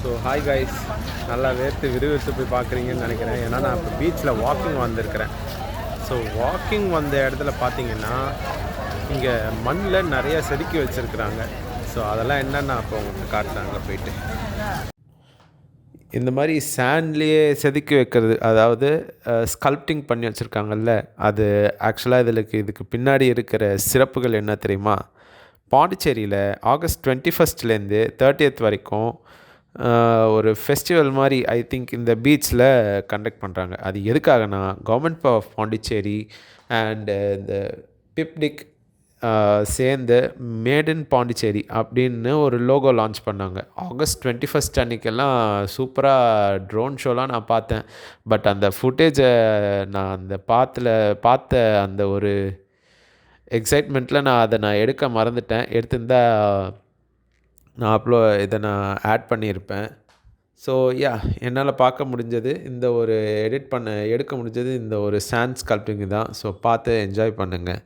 So hi guys, நல்லா வேர்த்து விறுவிறுத்து போய் பார்க்குறீங்கன்னு நினைக்கிறேன். ஏன்னா நான் இப்போ பீச்சில் வாக்கிங் வந்திருக்கிறேன். ஸோ வாக்கிங் வந்த இடத்துல பார்த்தீங்கன்னா இங்கே மண்ணில் நிறையா செதுக்கி வச்சுருக்குறாங்க. ஸோ அதெல்லாம் என்னென்னு அப்போ உங்களுக்கு காட்டுறாங்க போயிட்டு. இந்த மாதிரி சாண்ட்லேயே செதுக்கி வைக்கிறது, அதாவது ஸ்கல்ப்டிங் பண்ணி வச்சுருக்காங்கல்ல, அது ஆக்சுவலாக இதுக்கு பின்னாடி இருக்கிற சிறப்புகள் என்ன தெரியுமா? பாண்டிச்சேரியில் ஆகஸ்ட் 21லேருந்து 30th வரைக்கும் ஒரு ஃபெஸ்டிவல் மாதிரி ஐ திங்க் இந்த பீச்சில் கண்டக்ட் பண்ணுறாங்க. அது எதுக்காகனா, கவர்மெண்ட் ஆஃப் பாண்டிச்சேரி அண்டு இந்த பிப்டிக் சேர்ந்து மேட் இன் பாண்டிச்சேரி அப்படின்னு ஒரு லோகோ லான்ச் பண்ணாங்க. ஆகஸ்ட் 21 அன்றைக்கெல்லாம் சூப்பராக ட்ரோன் ஷோலாம் நான் பார்த்தேன். பட் அந்த ஃபுட்டேஜை நான் அந்த பார்த்த அந்த ஒரு எக்ஸைட்மெண்ட்டில் நான் எடுக்க மறந்துட்டேன். எடுத்திருந்தால் நான் ஆட் பண்ணியிருப்பேன். ஸோ என்னால் பார்க்க முடிஞ்சது இந்த ஒரு எடுக்க முடிஞ்சது இந்த ஒரு சாண்ட் ஸ்கல்ப்டிங் தான். ஸோ பார்த்து என்ஜாய் பண்ணுங்கள்.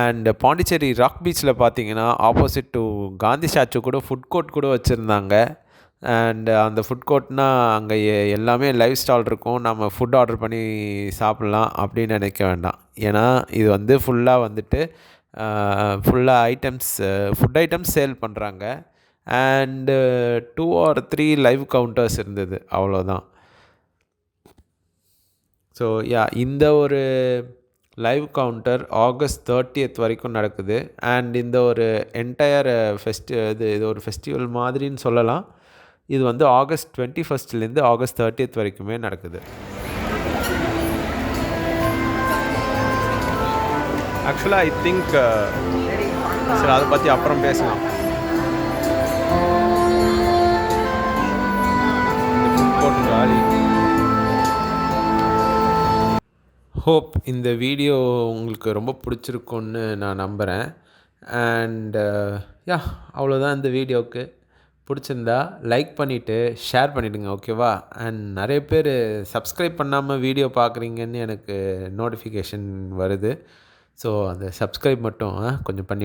அண்ட் பாண்டிச்சேரி ராக் பீச்சில் பார்த்தீங்கன்னா, ஆப்போசிட் டு காந்தி ஸ்டாச்சு கூட ஃபுட் கோர்ட் கூட வச்சுருந்தாங்க. அண்ட் அந்த ஃபுட் கோர்ட்னால் அங்கே எல்லாமே லைவ் ஸ்டால் இருக்கும். நம்ம ஃபுட் ஆர்டர் பண்ணி சாப்பிட்லாம் அப்படின்னு நினைக்க வேண்டாம். ஏன்னா இது ஃபுல்லாக ஃபுட் ஐட்டம்ஸ் சேல் பண்ணுறாங்க. அண்டு 2 or 3 லைவ் கவுண்டர்ஸ் இருந்தது, அவ்வளோதான். ஸோ இந்த ஒரு லைவ் கவுண்டர் ஆகஸ்ட் 30th வரைக்கும் நடக்குது. அண்ட் இந்த ஒரு என்டையர் இது ஒரு ஃபெஸ்டிவல் மாதிரின்னு சொல்லலாம். இது ஆகஸ்ட் 21லேருந்து ஆகஸ்ட் 30th வரைக்குமே நடக்குது. ஆக்சுவலாக ஐ திங்க் சரி, அதை பற்றி அப்புறம் பேசலாம். ஹோப் இந்த வீடியோ உங்களுக்கு ரொம்ப பிடிச்சிருக்குன்னு நான் நம்புகிறேன். அண்ட் அவ்வளோதான் இந்த வீடியோவுக்கு. பிடிச்சிருந்தா லைக் பண்ணிவிட்டு ஷேர் பண்ணிவிடுங்க, ஓகேவா? அண்ட் நிறைய பேர் சப்ஸ்கிரைப் பண்ணாமல் வீடியோ பார்க்குறீங்கன்னு எனக்கு நோட்டிஃபிகேஷன் வருது. ஸோ அந்த சப்ஸ்கிரைப் மட்டும் கொஞ்சம் பண்ணி